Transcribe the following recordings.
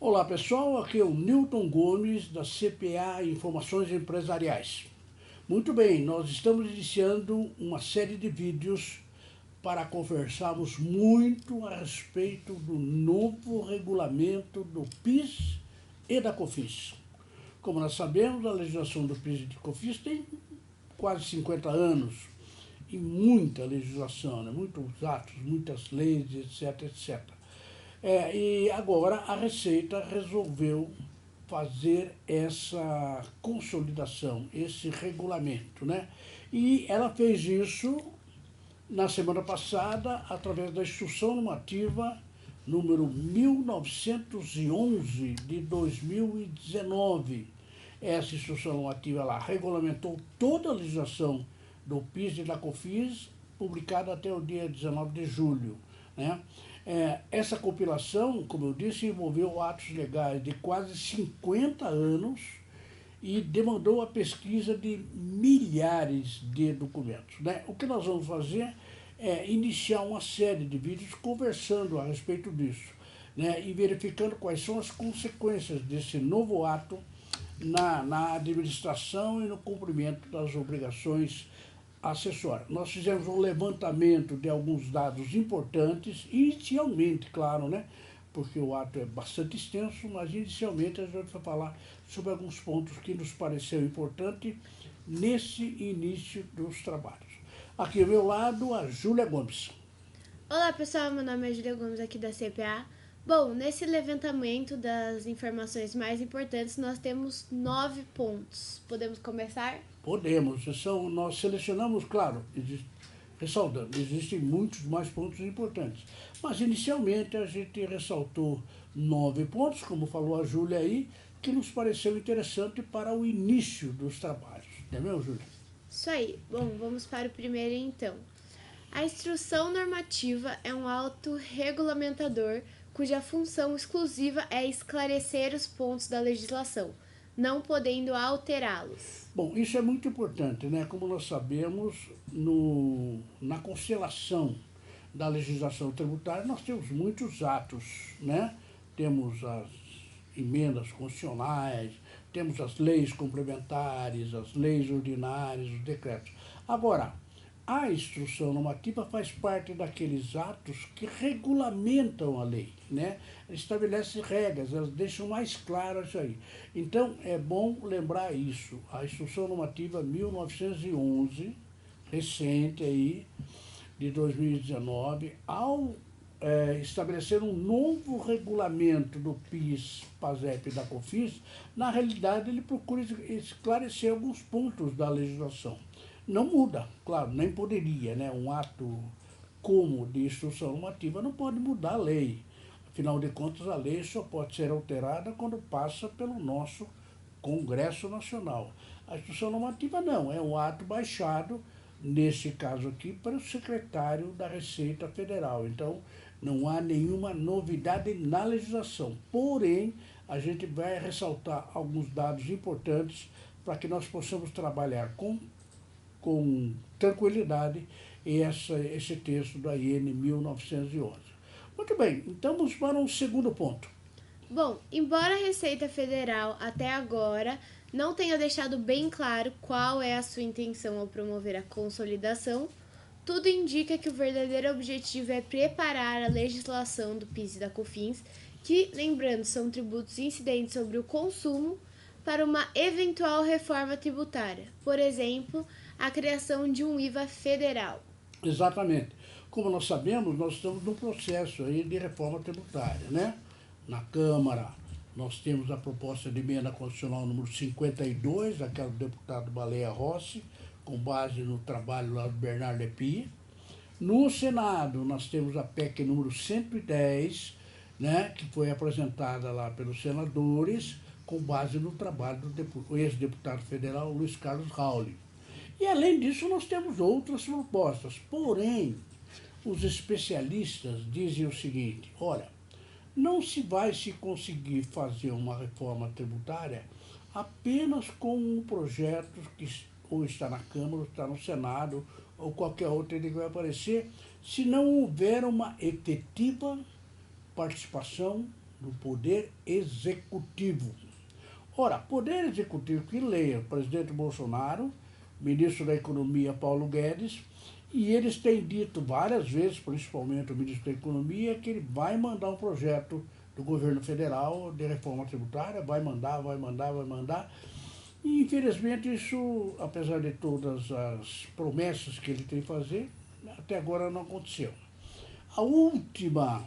Olá pessoal, aqui é o Newton Gomes da CPA Informações Empresariais. Muito bem, nós estamos iniciando uma série de vídeos para conversarmos muito a respeito do novo regulamento do PIS e da COFINS. Como nós sabemos, a legislação do PIS e da COFINS tem quase 50 anos e muita legislação, né? Muitos atos, muitas leis, etc, etc. E agora a Receita resolveu fazer essa consolidação, esse regulamento, né? E ela fez isso na semana passada através da Instrução Normativa número 1911 de 2019. Essa Instrução Normativa lá regulamentou toda a legislação do PIS e da COFINS, publicada até o dia 19 de julho, né? Essa compilação, como eu disse, envolveu atos legais de quase 50 anos e demandou a pesquisa de milhares de documentos, né? O que nós vamos fazer é iniciar uma série de vídeos conversando a respeito disso, né? E verificando quais são as consequências desse novo ato na administração e no cumprimento das obrigações acessórias. Nós fizemos um levantamento de alguns dados importantes, inicialmente, claro, né? Porque o ato é bastante extenso, mas inicialmente a gente vai falar sobre alguns pontos que nos pareceram importantes nesse início dos trabalhos. Aqui ao meu lado, a Júlia Gomes. Olá pessoal, meu nome é Júlia Gomes aqui da CPA. Bom, nesse levantamento das informações mais importantes, nós temos 9 pontos. Podemos começar? Podemos, nós selecionamos, claro, ressaltando, existem muitos mais pontos importantes. Mas inicialmente a gente ressaltou 9 pontos, como falou a Júlia aí, que nos pareceu interessante para o início dos trabalhos. Não é mesmo, Júlia? Isso aí. Bom, vamos para o primeiro então. A instrução normativa é um ato regulamentador cuja função exclusiva é esclarecer os pontos da legislação, não podendo alterá-los. Bom, isso é muito importante, né? Como nós sabemos, na constelação da legislação tributária, nós temos muitos atos, né? Temos as emendas constitucionais, temos as leis complementares, as leis ordinárias, os decretos. Agora, a instrução normativa faz parte daqueles atos que regulamentam a lei, né? Estabelece regras, elas deixam mais claro isso aí. Então, é bom lembrar isso. A instrução normativa 1911, recente aí, de 2019, ao estabelecer um novo regulamento do PIS, PASEP e da COFINS, na realidade ele procura esclarecer alguns pontos da legislação. Não muda, claro, nem poderia, né? Um ato como de instrução normativa não pode mudar a lei. Afinal de contas, a lei só pode ser alterada quando passa pelo nosso Congresso Nacional. A instrução normativa não, é um ato baixado, nesse caso aqui, para o secretário da Receita Federal. Então, não há nenhuma novidade na legislação. Porém, a gente vai ressaltar alguns dados importantes para que nós possamos trabalhar com tranquilidade esse texto da IN 1911. Muito bem, então vamos para um segundo ponto. Bom, embora a Receita Federal até agora não tenha deixado bem claro qual é a sua intenção ao promover a consolidação, tudo indica que o verdadeiro objetivo é preparar a legislação do PIS e da COFINS, que, lembrando, são tributos incidentes sobre o consumo, para uma eventual reforma tributária, por exemplo, a criação de um IVA federal. Exatamente. Como nós sabemos, nós estamos num processo aí de reforma tributária, né? Na Câmara, nós temos a proposta de emenda constitucional número 52, daquela do deputado Baleia Rossi, com base no trabalho lá do Bernardo Lepie. No Senado, nós temos a PEC número 110, né? Que foi apresentada lá pelos senadores, com base no trabalho do ex-deputado federal Luiz Carlos Rauli. E além disso, nós temos outras propostas. Porém, os especialistas dizem o seguinte: olha, não se vai se conseguir fazer uma reforma tributária apenas com um projeto que ou está na Câmara, ou está no Senado, ou qualquer outro que vai aparecer, se não houver uma efetiva participação do Poder Executivo. Ora, Poder Executivo que leia o presidente Bolsonaro, ministro da Economia Paulo Guedes, e eles têm dito várias vezes, principalmente o ministro da Economia, que ele vai mandar um projeto do governo federal de reforma tributária, vai mandar. E, infelizmente, isso, apesar de todas as promessas que ele tem que fazer, até agora não aconteceu. A última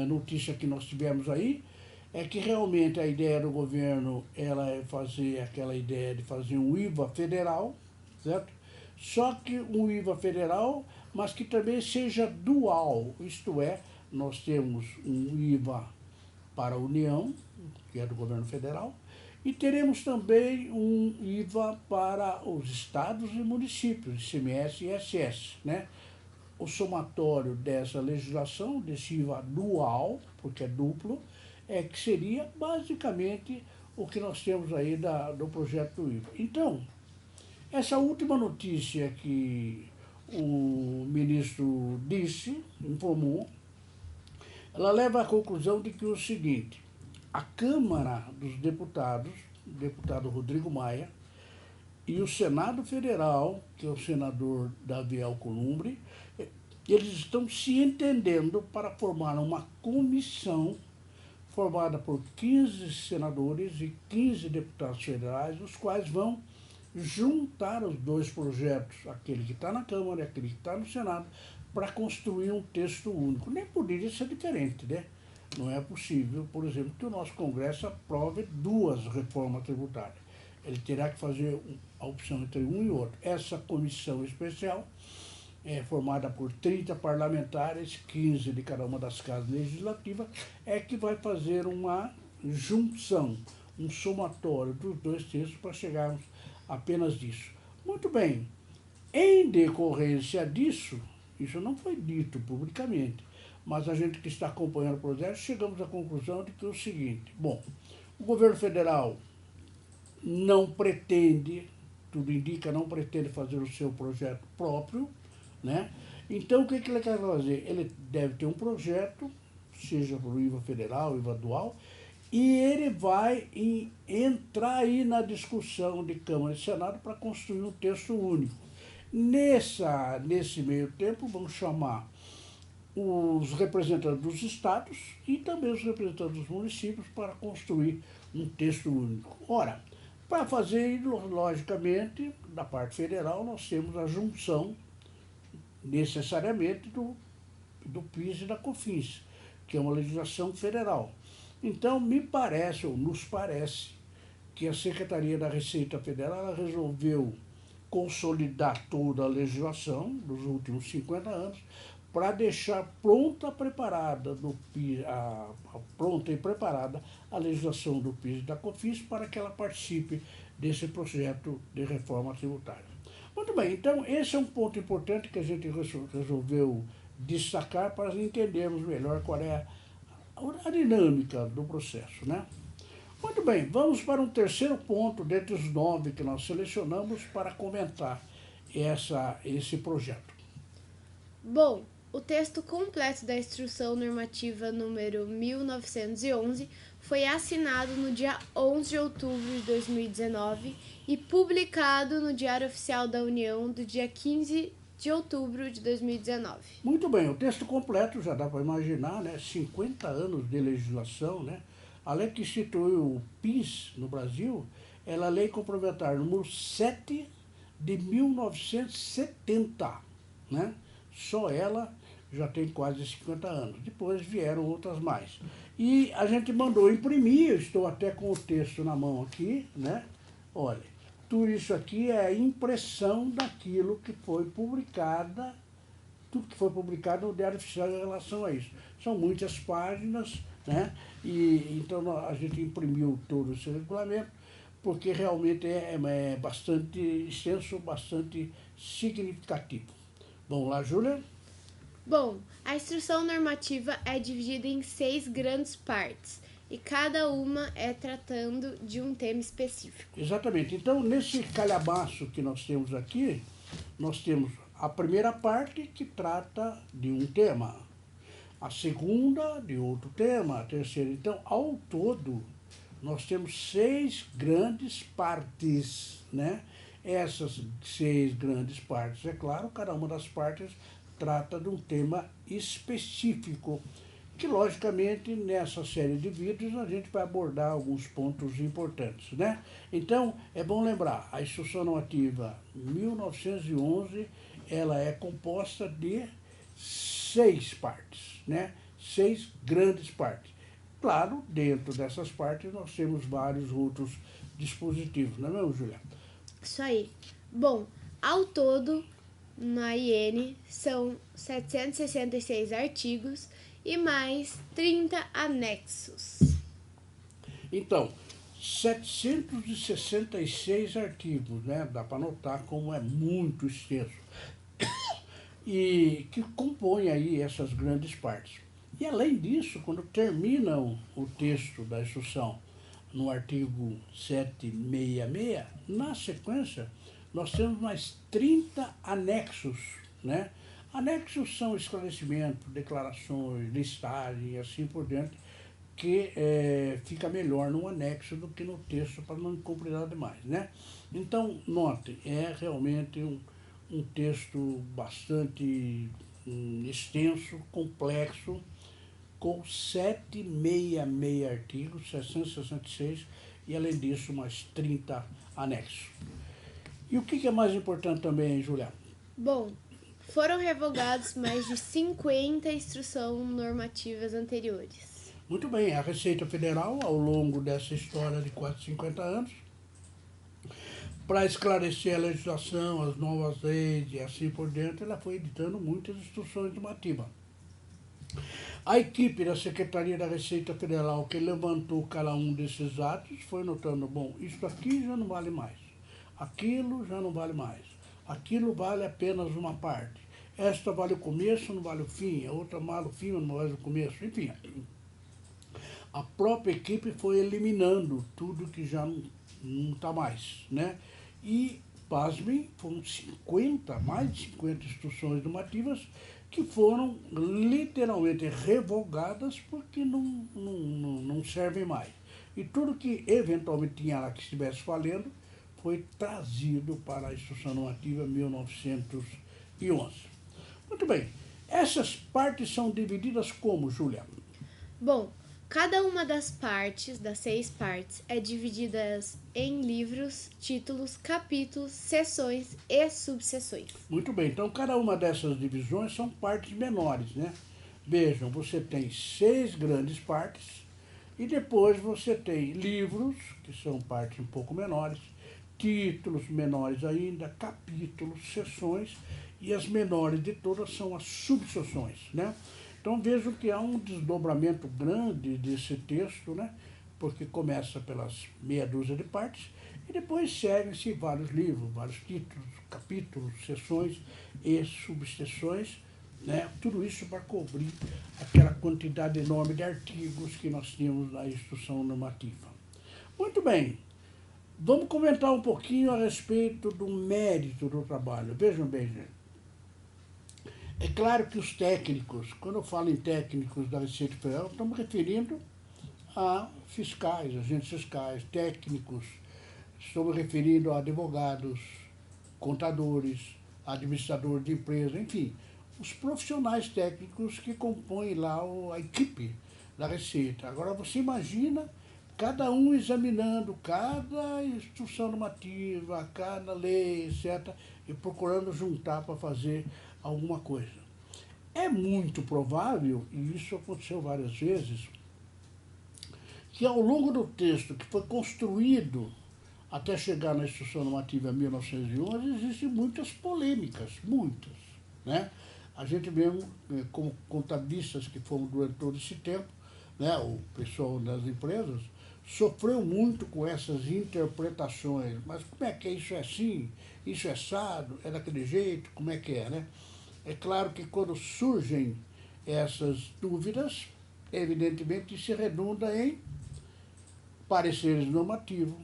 notícia que nós tivemos aí é que realmente a ideia do governo ela é fazer aquela ideia de fazer um IVA federal, certo? Só que um IVA federal, mas que também seja dual, isto é, nós temos um IVA para a União, que é do governo federal, e teremos também um IVA para os estados e municípios, ICMS e ISS, né? O somatório dessa legislação, desse IVA dual, porque é duplo, que seria basicamente o que nós temos aí do projeto do IVA. Então, essa última notícia que o ministro informou, ela leva à conclusão de que o seguinte: a Câmara dos Deputados, o deputado Rodrigo Maia, e o Senado Federal, que é o senador Davi Alcolumbre, eles estão se entendendo para formar uma comissão formada por 15 senadores e 15 deputados federais, os quais vão juntar os dois projetos, aquele que está na Câmara e aquele que está no Senado, para construir um texto único. Nem poderia ser diferente, né? Não é possível, por exemplo, que o nosso Congresso aprove duas reformas tributárias. Ele terá que fazer a opção entre um e outro. Essa comissão especial é formada por 30 parlamentares, 15 de cada uma das casas legislativas, é que vai fazer uma junção, um somatório dos dois textos para chegarmos apenas disso. Muito bem, em decorrência disso, isso não foi dito publicamente, mas a gente que está acompanhando o processo, chegamos à conclusão de que é o seguinte: bom, o governo federal não pretende, tudo indica, não pretende fazer o seu projeto próprio, né? Então, o que ele quer fazer? Ele deve ter um projeto, seja para o IVA federal, IVA dual, e ele vai entrar aí na discussão de Câmara e Senado para construir um texto único. Nesse meio tempo, vamos chamar os representantes dos estados e também os representantes dos municípios para construir um texto único. Ora, para fazer, logicamente, da parte federal, nós temos a junção necessariamente do PIS e da COFINS, que é uma legislação federal. Então, me parece, ou nos parece, que a Secretaria da Receita Federal ela resolveu consolidar toda a legislação dos últimos 50 anos para deixar pronta e preparada a legislação do PIS e da COFINS para que ela participe desse projeto de reforma tributária. Muito bem, então esse é um ponto importante que a gente resolveu destacar para entendermos melhor qual é a dinâmica do processo, né? Muito bem, vamos para um terceiro ponto dentre os 9 que nós selecionamos para comentar esse projeto. Bom, o texto completo da Instrução Normativa número 1911 foi assinado no dia 11 de outubro de 2019 e publicado no Diário Oficial da União do dia 15 de outubro de 2019. Muito bem, o texto completo já dá para imaginar, né? 50 anos de legislação, né? A lei que instituiu o PIS no Brasil é a Lei Complementar número 7 de 1970, né? Só ela já tem quase 50 anos. Depois vieram outras mais. E a gente mandou imprimir, eu estou até com o texto na mão aqui, né? Olha, tudo isso aqui é a impressão daquilo que foi publicada, tudo que foi publicado no Diário Oficial em relação a isso. São muitas páginas, né? E então a gente imprimiu todo esse regulamento, porque realmente é bastante extenso, bastante significativo. Vamos lá, Júlia? Bom, a instrução normativa é dividida em 6 grandes partes, e cada uma é tratando de um tema específico. Exatamente. Então, nesse calhamaço que nós temos aqui, nós temos a primeira parte que trata de um tema. a segunda de outro tema, a terceira. Então, ao todo, nós temos 6 grandes partes, né? Essas 6 grandes partes, é claro, cada uma das partes trata de um tema específico, que logicamente nessa série de vídeos a gente vai abordar alguns pontos importantes, né? Então, é bom lembrar, a Instrução Normativa 1911, ela é composta de 6 partes, né? 6 grandes partes. Claro, dentro dessas partes nós temos vários outros dispositivos, não é mesmo, Juliana? Isso aí. Bom, ao todo, na IN, são 766 artigos e mais 30 anexos. Então, 766 artigos, né? Dá para notar como é muito extenso. E que compõe aí essas grandes partes. E além disso, quando terminam o texto da instrução no artigo 766, na sequência, nós temos mais 30 anexos, né? Anexos são esclarecimentos, declarações, listagem e assim por diante, que fica melhor no anexo do que no texto para não complicar demais, né? Então, note, é realmente um texto bastante extenso, complexo, com 766 artigos, 766, e além disso mais 30 anexos. E o que é mais importante também, Juliana? Bom, foram revogados mais de 50 instruções normativas anteriores. Muito bem, a Receita Federal, ao longo dessa história de quase 50 anos, para esclarecer a legislação, as novas leis e assim por diante, ela foi editando muitas instruções normativas. A equipe da Secretaria da Receita Federal que levantou cada um desses atos foi notando, bom, isso aqui já não vale mais, aquilo já não vale mais, aquilo vale apenas uma parte, esta vale o começo, não vale o fim, a outra vale o fim, não vale o começo, enfim. A própria equipe foi eliminando tudo que já não está mais, né? E, pasmem, foram mais de 50 instruções normativas que foram literalmente revogadas porque não servem mais. E tudo que eventualmente tinha lá que estivesse valendo foi trazido para a Instrução Normativa 1911. Muito bem, essas partes são divididas como, Júlia? Bom, cada uma das 6 partes, é dividida em livros, títulos, capítulos, seções e subseções. Muito bem, então cada uma dessas divisões são partes menores, né? Vejam, você tem 6 grandes partes e depois você tem livros, que são partes um pouco menores, títulos menores ainda, capítulos, seções, e as menores de todas são as subseções, né? Então vejam que há um desdobramento grande desse texto, né? Porque começa pelas meia dúzia de partes e depois seguem-se vários livros, vários títulos, capítulos, seções e subseções, né? Tudo isso para cobrir aquela quantidade enorme de artigos que nós tínhamos na instrução normativa. Muito bem, vamos comentar um pouquinho a respeito do mérito do trabalho. Vejam bem, gente. É claro que os técnicos, quando eu falo em técnicos da Receita Federal, estamos referindo a fiscais, agentes fiscais, técnicos, estamos referindo a advogados, contadores, administradores de empresa, enfim, os profissionais técnicos que compõem lá a equipe da Receita. Agora você imagina cada um examinando cada instrução normativa, cada lei, etc., e procurando juntar para fazer alguma coisa. É muito provável, e isso aconteceu várias vezes, que ao longo do texto que foi construído até chegar na Instrução Normativa 1911, existem muitas polêmicas, muitas, né? A gente mesmo, como contabilistas que fomos durante todo esse tempo, né, o pessoal das empresas, sofreu muito com essas interpretações. Mas como é que é isso, é assim, isso é assado, é daquele jeito, como é que é, né? É claro que quando surgem essas dúvidas, evidentemente se redunda em pareceres normativos,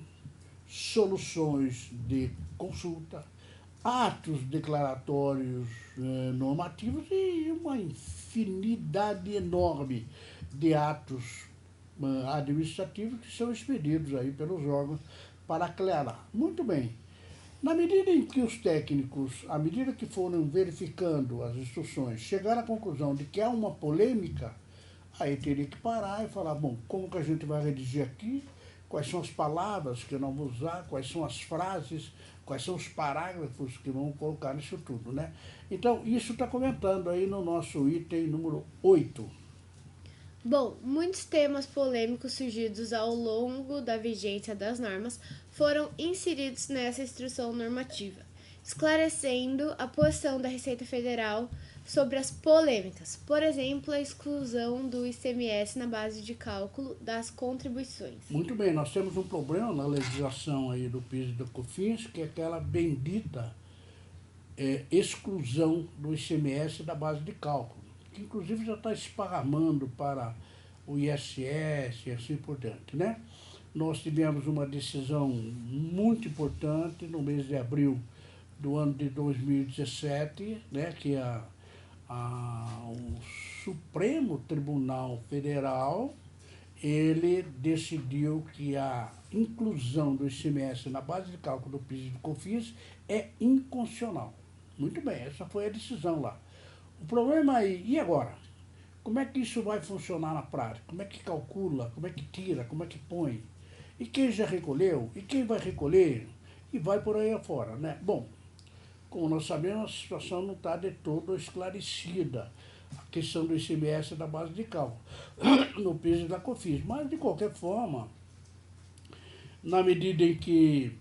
soluções de consulta, atos declaratórios normativos e uma infinidade enorme de atos administrativos que são expedidos aí pelos órgãos para aclarar. Muito bem. Na medida em que os técnicos, à medida que foram verificando as instruções, chegaram à conclusão de que há uma polêmica, aí teria que parar e falar, bom, como que a gente vai redigir aqui? Quais são as palavras que nós vamos usar? Quais são as frases? Quais são os parágrafos que vamos colocar nisso tudo, né? Então, isso está comentando aí no nosso item número 8. Bom, muitos temas polêmicos surgidos ao longo da vigência das normas foram inseridos nessa instrução normativa, esclarecendo a posição da Receita Federal sobre as polêmicas, por exemplo, a exclusão do ICMS na base de cálculo das contribuições. Muito bem, nós temos um problema na legislação aí do PIS e do COFINS, que é aquela bendita exclusão do ICMS da base de cálculo, que inclusive já está esparramando para o ISS e assim por diante, né? Nós tivemos uma decisão muito importante no mês de abril do ano de 2017, né, que o Supremo Tribunal Federal, ele decidiu que a inclusão do ICMS na base de cálculo do PIS e do COFINS é inconstitucional. Muito bem, essa foi a decisão lá. O problema aí, e agora? Como é que isso vai funcionar na prática? Como é que calcula? Como é que tira? Como é que põe? E quem já recolheu? E quem vai recolher? E vai por aí afora, né? Bom, como nós sabemos, a situação não está de todo esclarecida. A questão do ICMS da base de cálculo, no PIS e da COFINS. Mas, de qualquer forma, na medida em que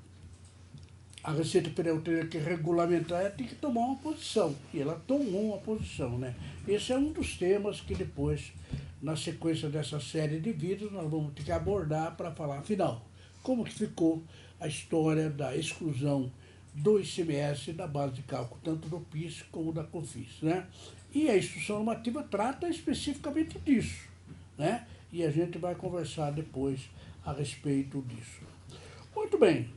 a Receita Federal teria que regulamentar, ela tem que tomar uma posição. E ela tomou uma posição, né? Esse é um dos temas que depois, na sequência dessa série de vídeos, nós vamos ter que abordar para falar, afinal, como que ficou a história da exclusão do ICMS da base de cálculo, tanto do PIS como da COFINS, né? E a instrução normativa trata especificamente disso, né? E a gente vai conversar depois a respeito disso. Muito bem.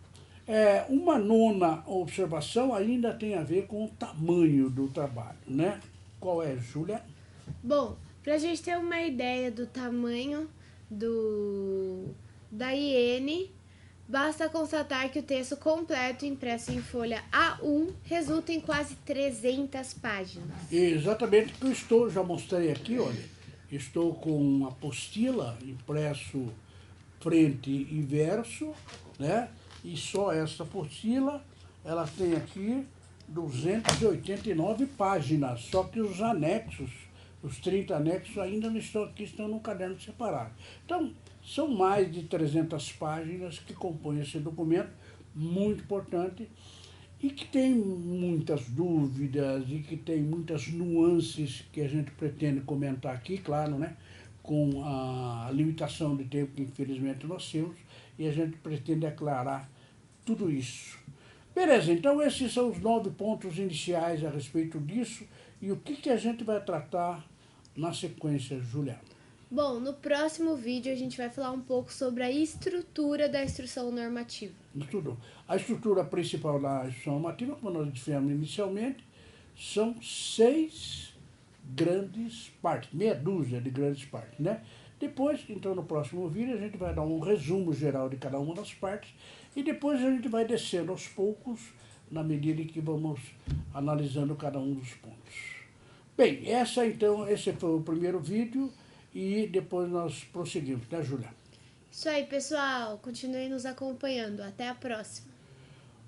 Uma nona observação ainda tem a ver com o tamanho do trabalho, né? Qual é, Júlia? Bom, para a gente ter uma ideia do tamanho da IN, basta constatar que o texto completo impresso em folha A1 resulta em quase 300 páginas. Exatamente o que eu já mostrei aqui, olha. Estou com uma apostila impresso frente e verso, né? E só essa apostila, ela tem aqui 289 páginas, só que os anexos, os 30 anexos ainda não estão aqui, estão num caderno separado. Então, são mais de 300 páginas que compõem esse documento, muito importante, e que tem muitas dúvidas e que tem muitas nuances que a gente pretende comentar aqui, claro, né? Com a limitação de tempo que infelizmente nós temos, e a gente pretende aclarar tudo isso. Beleza, então esses são os 9 pontos iniciais a respeito disso, e o que a gente vai tratar na sequência, Juliana? Bom, no próximo vídeo a gente vai falar um pouco sobre a estrutura da instrução normativa. A estrutura principal da instrução normativa, como nós dissemos inicialmente, são 6 grandes partes, meia dúzia de grandes partes, né? Depois, então, no próximo vídeo, a gente vai dar um resumo geral de cada uma das partes e depois a gente vai descendo aos poucos, na medida em que vamos analisando cada um dos pontos. Bem, esse foi o primeiro vídeo e depois nós prosseguimos, né, Júlia? Isso aí, pessoal. Continuem nos acompanhando. Até a próxima.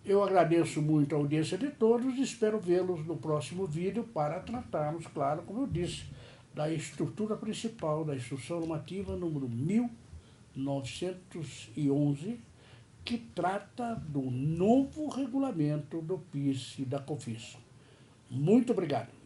Eu agradeço muito a audiência de todos e espero vê-los no próximo vídeo para tratarmos, claro, como eu disse, da estrutura principal da Instrução Normativa número 1911, que trata do novo regulamento do PIS e da COFINS. Muito obrigado.